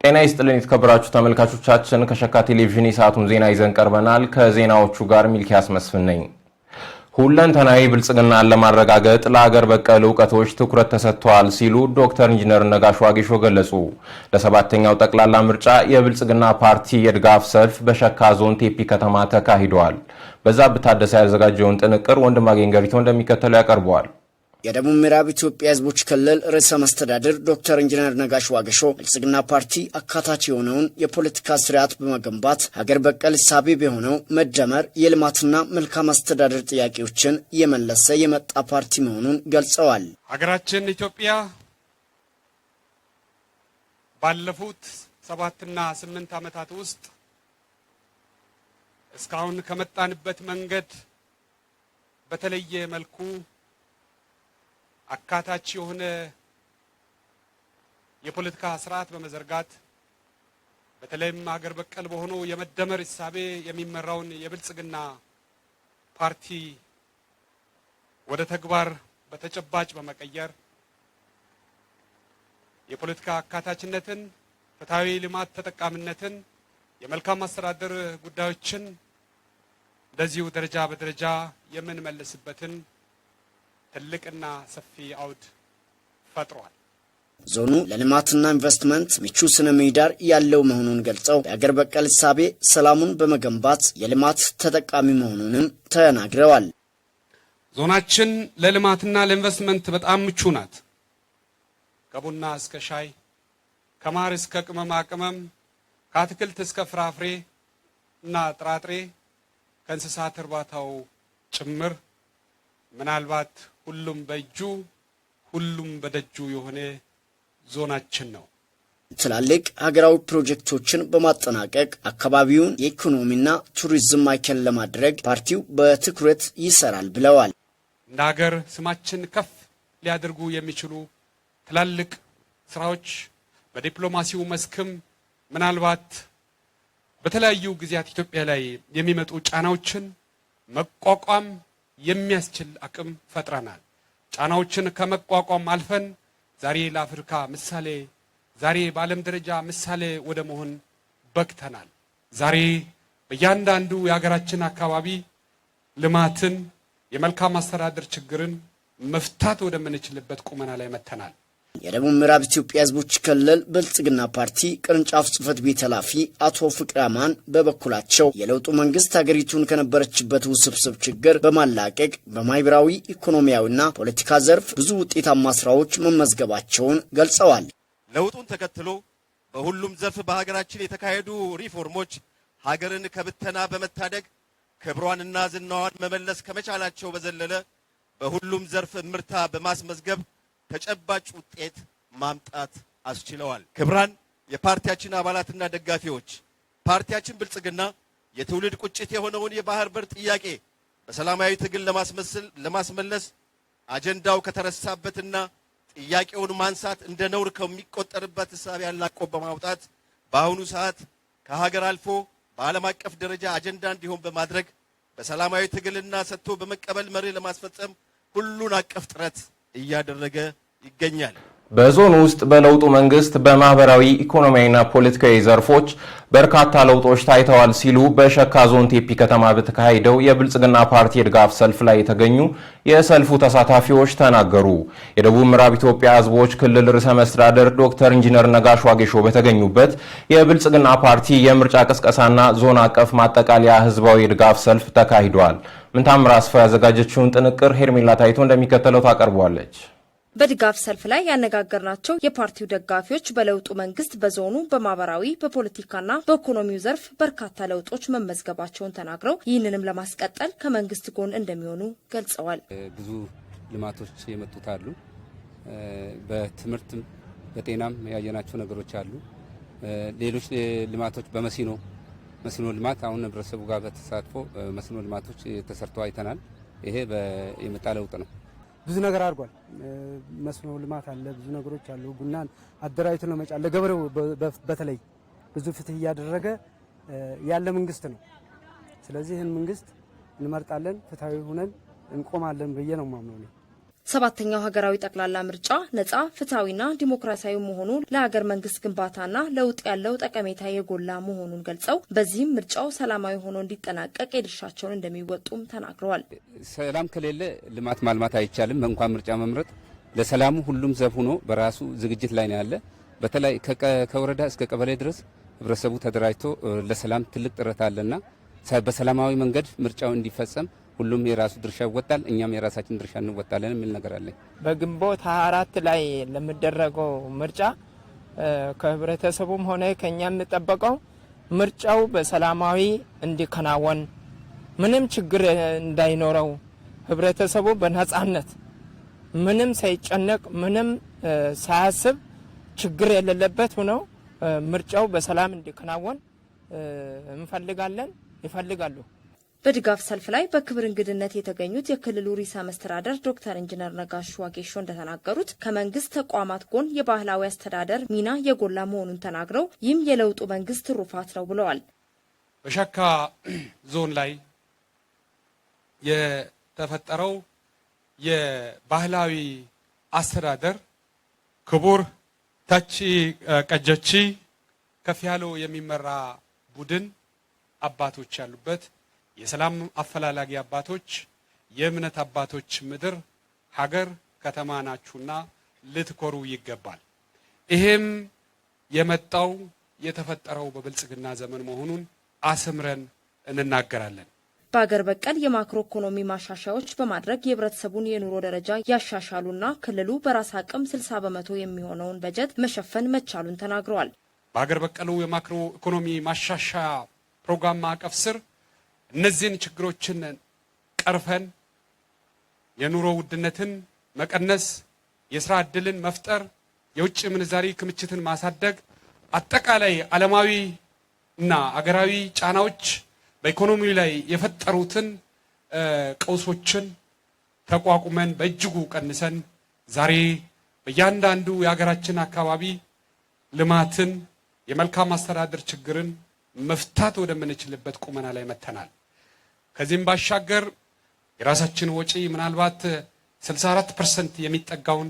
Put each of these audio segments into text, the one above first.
ጤና ይስጥልን የተከበራችሁ ተመልካቾቻችን ከሸካ ቴሌቪዥን የሰዓቱን ዜና ይዘን ቀርበናል። ከዜናዎቹ ጋር ሚልኪያስ መስፍን ነኝ። ሁለንተናዊ ብልጽግናን ለማረጋገጥ ለሀገር በቀል ዕውቀቶች ትኩረት ተሰጥቷል ሲሉ ዶክተር ኢንጂነር ነጋሽ ዋጌሾ ገለጹ። ለሰባተኛው ጠቅላላ ምርጫ የብልጽግና ፓርቲ የድጋፍ ሰልፍ በሸካ ዞን ቴፒ ከተማ ተካሂዷል። በዛብህ ታደሰ ያዘጋጀውን ጥንቅር ወንድማገኝ ገሪቶ እንደሚከተለው ያቀርበዋል። የደቡብ ምዕራብ ኢትዮጵያ ህዝቦች ክልል ርዕሰ መስተዳድር ዶክተር ኢንጂነር ነጋሽ ዋጌሾ ብልጽግና ፓርቲ አካታች የሆነውን የፖለቲካ ስርዓት በመገንባት ሀገር በቀል እሳቤ በሆነው መደመር የልማትና መልካም አስተዳደር ጥያቄዎችን እየመለሰ የመጣ ፓርቲ መሆኑን ገልጸዋል። ሀገራችን ኢትዮጵያ ባለፉት 7 እና 8 ዓመታት ውስጥ እስካሁን ከመጣንበት መንገድ በተለየ መልኩ አካታች የሆነ የፖለቲካ ስርዓት በመዘርጋት በተለይም ሀገር በቀል በሆነው የመደመር እሳቤ የሚመራውን የብልጽግና ፓርቲ ወደ ተግባር በተጨባጭ በመቀየር የፖለቲካ አካታችነትን፣ ፍትሃዊ ልማት ተጠቃሚነትን፣ የመልካም አስተዳደር ጉዳዮችን እንደዚሁ ደረጃ በደረጃ የምንመልስበትን ትልቅና ሰፊ አውድ ፈጥሯል። ዞኑ ለልማትና ኢንቨስትመንት ምቹ ስነ ምህዳር ያለው መሆኑን ገልጸው የሀገር በቀል እሳቤ ሰላሙን በመገንባት የልማት ተጠቃሚ መሆኑንም ተናግረዋል። ዞናችን ለልማትና ለኢንቨስትመንት በጣም ምቹ ናት። ከቡና እስከ ሻይ፣ ከማር እስከ ቅመማ ቅመም፣ ከአትክልት እስከ ፍራፍሬ እና ጥራጥሬ፣ ከእንስሳት እርባታው ጭምር ምናልባት ሁሉም በእጁ ሁሉም በደጁ የሆነ ዞናችን ነው። ትላልቅ ሀገራዊ ፕሮጀክቶችን በማጠናቀቅ አካባቢውን የኢኮኖሚና ቱሪዝም ማዕከል ለማድረግ ፓርቲው በትኩረት ይሰራል ብለዋል። እንደ ሀገር ስማችን ከፍ ሊያደርጉ የሚችሉ ትላልቅ ስራዎች በዲፕሎማሲው መስክም ምናልባት በተለያዩ ጊዜያት ኢትዮጵያ ላይ የሚመጡ ጫናዎችን መቋቋም የሚያስችል አቅም ፈጥረናል። ጫናዎችን ከመቋቋም አልፈን ዛሬ ለአፍሪካ ምሳሌ፣ ዛሬ በዓለም ደረጃ ምሳሌ ወደ መሆን በቅተናል። ዛሬ በእያንዳንዱ የሀገራችን አካባቢ ልማትን፣ የመልካም አስተዳደር ችግርን መፍታት ወደምንችልበት ቁመና ላይ መተናል። የደቡብ ምዕራብ ኢትዮጵያ ህዝቦች ክልል ብልጽግና ፓርቲ ቅርንጫፍ ጽህፈት ቤት ኃላፊ አቶ ፍቅረ አማን በበኩላቸው የለውጡ መንግስት ሀገሪቱን ከነበረችበት ውስብስብ ችግር በማላቀቅ በማህበራዊ ኢኮኖሚያዊና ፖለቲካ ዘርፍ ብዙ ውጤታማ ስራዎች መመዝገባቸውን ገልጸዋል። ለውጡን ተከትሎ በሁሉም ዘርፍ በሀገራችን የተካሄዱ ሪፎርሞች ሀገርን ከብተና በመታደግ ክብሯንና ዝናዋን መመለስ ከመቻላቸው በዘለለ በሁሉም ዘርፍ ምርታ በማስመዝገብ ተጨባጭ ውጤት ማምጣት አስችለዋል። ክብራን የፓርቲያችን አባላትና ደጋፊዎች፣ ፓርቲያችን ብልጽግና የትውልድ ቁጭት የሆነውን የባህር በር ጥያቄ በሰላማዊ ትግል ለማስመለስ አጀንዳው ከተረሳበትና ጥያቄውን ማንሳት እንደ ነውር ከሚቆጠርበት ሐሳብ ያላቆ በማውጣት በአሁኑ ሰዓት ከሀገር አልፎ በዓለም አቀፍ ደረጃ አጀንዳ እንዲሆን በማድረግ በሰላማዊ ትግልና ሰጥቶ በመቀበል መሪ ለማስፈጸም ሁሉን አቀፍ ጥረት እያደረገ ይገኛል። በዞኑ ውስጥ በለውጡ መንግስት በማህበራዊ ኢኮኖሚያዊና ፖለቲካዊ ዘርፎች በርካታ ለውጦች ታይተዋል ሲሉ በሸካ ዞን ቴፒ ከተማ በተካሄደው የብልጽግና ፓርቲ የድጋፍ ሰልፍ ላይ የተገኙ የሰልፉ ተሳታፊዎች ተናገሩ። የደቡብ ምዕራብ ኢትዮጵያ ህዝቦች ክልል ርዕሰ መስተዳድር ዶክተር ኢንጂነር ነጋሽ ዋጌሾ በተገኙበት የብልጽግና ፓርቲ የምርጫ ቅስቀሳና ዞን አቀፍ ማጠቃለያ ህዝባዊ የድጋፍ ሰልፍ ተካሂዷል። ምንታምር አስፋ ያዘጋጀችውን ጥንቅር ሄርሜላ ታይቶ እንደሚከተለው ታቀርበዋለች። በድጋፍ ሰልፍ ላይ ያነጋገርናቸው የፓርቲው ደጋፊዎች በለውጡ መንግስት በዞኑ በማህበራዊ በፖለቲካና በኢኮኖሚው ዘርፍ በርካታ ለውጦች መመዝገባቸውን ተናግረው ይህንንም ለማስቀጠል ከመንግስት ጎን እንደሚሆኑ ገልጸዋል። ብዙ ልማቶች የመጡት አሉ። በትምህርትም በጤናም ያየናቸው ነገሮች አሉ። ሌሎች ልማቶች በመስኖ ልማት አሁን ህብረተሰቡ ጋር በተሳትፎ መስኖ ልማቶች ተሰርተው አይተናል። ይሄ የመጣ ለውጥ ነው። ብዙ ነገር አድርጓል። መስኖ ልማት አለ፣ ብዙ ነገሮች አሉ። ቡናን አደራጅቶ ለመጫን ለገበሬው በተለይ ብዙ ፍትህ እያደረገ ያለ መንግስት ነው። ስለዚህ ይህን መንግስት እንመርጣለን፣ ፍትሃዊ ሆነን እንቆማለን ብዬ ነው የማምነው። 7ኛው ሀገራዊ ጠቅላላ ምርጫ ነጻ ፍትሃዊና ዲሞክራሲያዊ መሆኑ ለሀገር መንግስት ግንባታና ለውጥ ያለው ጠቀሜታ የጎላ መሆኑን ገልጸው በዚህም ምርጫው ሰላማዊ ሆኖ እንዲጠናቀቅ የድርሻቸውን እንደሚወጡም ተናግረዋል። ሰላም ከሌለ ልማት ማልማት አይቻልም። እንኳን ምርጫ መምረጥ ለሰላሙ ሁሉም ዘብ ሆኖ በራሱ ዝግጅት ላይ ነው ያለ። በተለይ ከወረዳ እስከ ቀበሌ ድረስ ህብረተሰቡ ተደራጅቶ ለሰላም ትልቅ ጥረት አለና በሰላማዊ መንገድ ምርጫው እንዲፈጸም ሁሉም የራሱ ድርሻ ይወጣል፣ እኛም የራሳችን ድርሻ እንወጣለን የሚል ነገር አለ። በግንቦት 24 ላይ ለሚደረገው ምርጫ ከህብረተሰቡም ሆነ ከኛ የሚጠበቀው ምርጫው በሰላማዊ እንዲከናወን ምንም ችግር እንዳይኖረው ህብረተሰቡ በነጻነት ምንም ሳይጨነቅ ምንም ሳያስብ ችግር የሌለበት ሆኖ ምርጫው በሰላም እንዲከናወን እንፈልጋለን ይፈልጋሉ። በድጋፍ ሰልፍ ላይ በክብር እንግድነት የተገኙት የክልሉ ርዕሰ መስተዳድር ዶክተር ኢንጂነር ነጋሽ ዋጌሾ እንደተናገሩት ከመንግስት ተቋማት ጎን የባህላዊ አስተዳደር ሚና የጎላ መሆኑን ተናግረው ይህም የለውጡ መንግስት ትሩፋት ነው ብለዋል። በሸካ ዞን ላይ የተፈጠረው የባህላዊ አስተዳደር ክቡር ታቺ ቀጀቺ ከፍ ያለው የሚመራ ቡድን አባቶች ያሉበት የሰላም አፈላላጊ አባቶች የእምነት አባቶች ምድር ሀገር ከተማ ናችሁና ልትኮሩ ይገባል። ይሄም የመጣው የተፈጠረው በብልጽግና ዘመን መሆኑን አስምረን እንናገራለን። በአገር በቀል የማክሮ ኢኮኖሚ ማሻሻያዎች በማድረግ የህብረተሰቡን የኑሮ ደረጃ ያሻሻሉና ክልሉ በራስ አቅም 60 በመቶ የሚሆነውን በጀት መሸፈን መቻሉን ተናግረዋል። በአገር በቀሉ የማክሮ ኢኮኖሚ ማሻሻያ ፕሮግራም ማዕቀፍ ስር እነዚህን ችግሮችን ቀርፈን የኑሮ ውድነትን መቀነስ፣ የስራ ዕድልን መፍጠር፣ የውጭ ምንዛሪ ክምችትን ማሳደግ፣ አጠቃላይ ዓለማዊ እና አገራዊ ጫናዎች በኢኮኖሚው ላይ የፈጠሩትን ቀውሶችን ተቋቁመን በእጅጉ ቀንሰን ዛሬ በእያንዳንዱ የሀገራችን አካባቢ ልማትን የመልካም አስተዳደር ችግርን መፍታት ወደምንችልበት ቁመና ላይ መተናል። ከዚህም ባሻገር የራሳችን ወጪ ምናልባት 64% የሚጠጋውን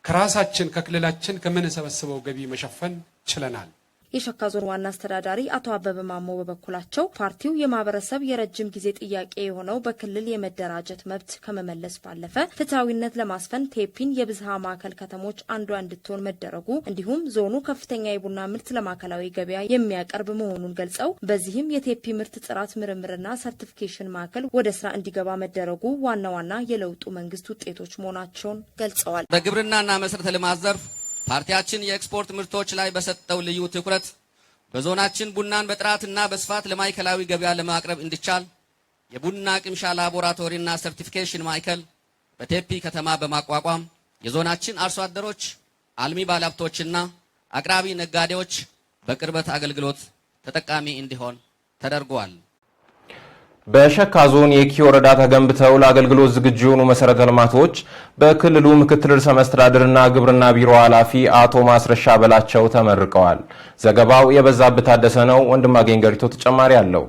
ከራሳችን ከክልላችን ከምንሰበስበው ገቢ መሸፈን ችለናል። የሸካ ዞን ዋና አስተዳዳሪ አቶ አበበ ማሞ በበኩላቸው ፓርቲው የማህበረሰብ የረጅም ጊዜ ጥያቄ የሆነው በክልል የመደራጀት መብት ከመመለስ ባለፈ ፍትሐዊነት ለማስፈን ቴፒን የብዝሃ ማዕከል ከተሞች አንዷ እንድትሆን መደረጉ እንዲሁም ዞኑ ከፍተኛ የቡና ምርት ለማዕከላዊ ገበያ የሚያቀርብ መሆኑን ገልጸው በዚህም የቴፒ ምርት ጥራት ምርምርና ሰርቲፊኬሽን ማዕከል ወደ ስራ እንዲገባ መደረጉ ዋና ዋና የለውጡ መንግስት ውጤቶች መሆናቸውን ገልጸዋል። በግብርናና መሰረተ ልማት ዘርፍ ፓርቲያችን የኤክስፖርት ምርቶች ላይ በሰጠው ልዩ ትኩረት በዞናችን ቡናን በጥራትና በስፋት ለማዕከላዊ ገበያ ለማቅረብ እንዲቻል የቡና ቅምሻ ላቦራቶሪና ሰርቲፊኬሽን ማዕከል በቴፒ ከተማ በማቋቋም የዞናችን አርሶ አደሮች፣ አልሚ ባለሀብቶችና አቅራቢ ነጋዴዎች በቅርበት አገልግሎት ተጠቃሚ እንዲሆን ተደርጓል። በሸካ ዞን የኪ ወረዳ ተገንብተው ለአገልግሎት ዝግጁ የሆኑ መሰረተ ልማቶች በክልሉ ምክትል ርዕሰ መስተዳድርና ግብርና ቢሮ ኃላፊ አቶ ማስረሻ በላቸው ተመርቀዋል። ዘገባው የበዛብህ ታደሰ ነው። ወንድማገኝ ገሪቶ ተጨማሪ አለው።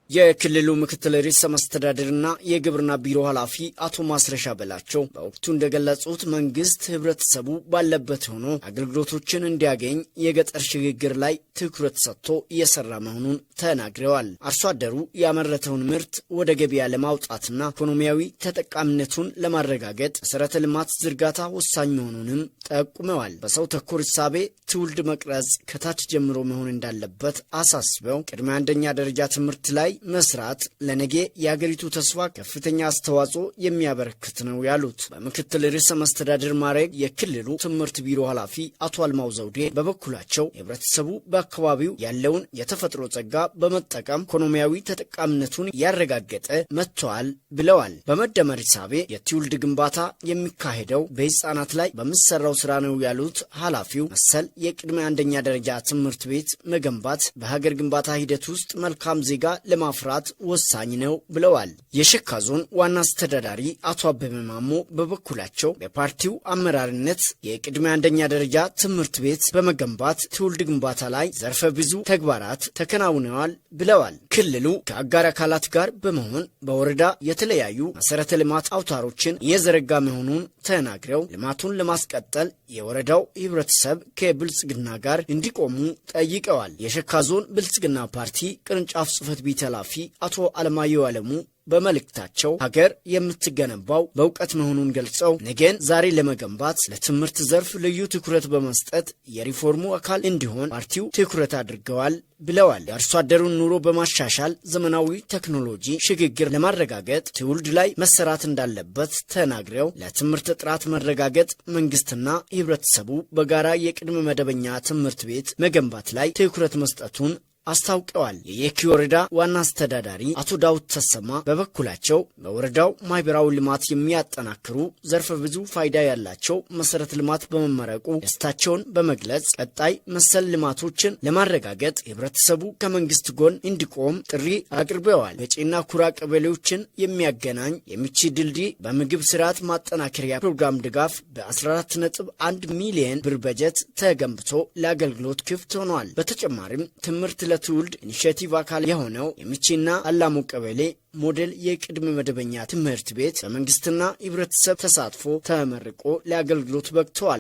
የክልሉ ምክትል ርዕሰ መስተዳድርና የግብርና ቢሮ ኃላፊ አቶ ማስረሻ በላቸው በወቅቱ እንደገለጹት መንግስት ህብረተሰቡ ባለበት ሆኖ አገልግሎቶችን እንዲያገኝ የገጠር ሽግግር ላይ ትኩረት ሰጥቶ እየሰራ መሆኑን ተናግረዋል። አርሶ አደሩ ያመረተውን ምርት ወደ ገበያ ለማውጣትና ኢኮኖሚያዊ ተጠቃሚነቱን ለማረጋገጥ መሰረተ ልማት ዝርጋታ ወሳኝ መሆኑንም ጠቁመዋል። በሰው ተኮር እሳቤ ትውልድ መቅረጽ ከታች ጀምሮ መሆን እንዳለበት አሳስበው ቅድመ አንደኛ ደረጃ ትምህርት ላይ መስራት ለነገ የሀገሪቱ ተስፋ ከፍተኛ አስተዋጽኦ የሚያበረክት ነው ያሉት በምክትል ርዕሰ መስተዳድር ማዕረግ የክልሉ ትምህርት ቢሮ ኃላፊ አቶ አልማው ዘውዴ በበኩላቸው ህብረተሰቡ በአካባቢው ያለውን የተፈጥሮ ጸጋ በመጠቀም ኢኮኖሚያዊ ተጠቃሚነቱን ያረጋገጠ መጥተዋል ብለዋል። በመደመር ሂሳቤ የትውልድ ግንባታ የሚካሄደው በህፃናት ላይ በሚሰራው ስራ ነው ያሉት ኃላፊው መሰል የቅድመ አንደኛ ደረጃ ትምህርት ቤት መገንባት በሀገር ግንባታ ሂደት ውስጥ መልካም ዜጋ ለማፍራት ወሳኝ ነው ብለዋል። የሸካ ዞን ዋና አስተዳዳሪ አቶ አበበ ማሞ በበኩላቸው በፓርቲው አመራርነት የቅድመ አንደኛ ደረጃ ትምህርት ቤት በመገንባት ትውልድ ግንባታ ላይ ዘርፈ ብዙ ተግባራት ተከናውነዋል ብለዋል። ክልሉ ከአጋር አካላት ጋር በመሆን በወረዳ የተለያዩ መሰረተ ልማት አውታሮችን እየዘረጋ መሆኑን ተናግረው ልማቱን ለማስቀጠል የወረዳው ህብረተሰብ ከብልጽግና ጋር እንዲቆሙ ጠይቀዋል። የሸካ ዞን ብልጽግና ፓርቲ ቅርንጫፍ ጽህፈት ቤት ኃላፊ አቶ አለማየሁ አለሙ በመልእክታቸው ሀገር የምትገነባው በእውቀት መሆኑን ገልጸው ነገን ዛሬ ለመገንባት ለትምህርት ዘርፍ ልዩ ትኩረት በመስጠት የሪፎርሙ አካል እንዲሆን ፓርቲው ትኩረት አድርገዋል ብለዋል። የአርሶ አደሩን ኑሮ በማሻሻል ዘመናዊ ቴክኖሎጂ ሽግግር ለማረጋገጥ ትውልድ ላይ መሰራት እንዳለበት ተናግረው ለትምህርት ጥራት መረጋገጥ መንግስትና ህብረተሰቡ በጋራ የቅድመ መደበኛ ትምህርት ቤት መገንባት ላይ ትኩረት መስጠቱን አስታውቀዋል። የየኪ ወረዳ ዋና አስተዳዳሪ አቶ ዳውት ተሰማ በበኩላቸው በወረዳው ማህበራዊ ልማት የሚያጠናክሩ ዘርፈ ብዙ ፋይዳ ያላቸው መሰረተ ልማት በመመረቁ ደስታቸውን በመግለጽ ቀጣይ መሰል ልማቶችን ለማረጋገጥ ህብረተሰቡ ከመንግስት ጎን እንዲቆም ጥሪ አቅርበዋል። በጪና ኩራ ቀበሌዎችን የሚያገናኝ የሚቺ ድልድይ በምግብ ስርዓት ማጠናከሪያ ፕሮግራም ድጋፍ በ14.1 ሚሊዮን ብር በጀት ተገንብቶ ለአገልግሎት ክፍት ሆኗል። በተጨማሪም ትምህርት ለትውልድ ኢኒሼቲቭ አካል የሆነው የሚቺና አላሙ ቀበሌ ሞዴል የቅድመ መደበኛ ትምህርት ቤት በመንግስትና ህብረተሰብ ተሳትፎ ተመርቆ ለአገልግሎት በቅተዋል።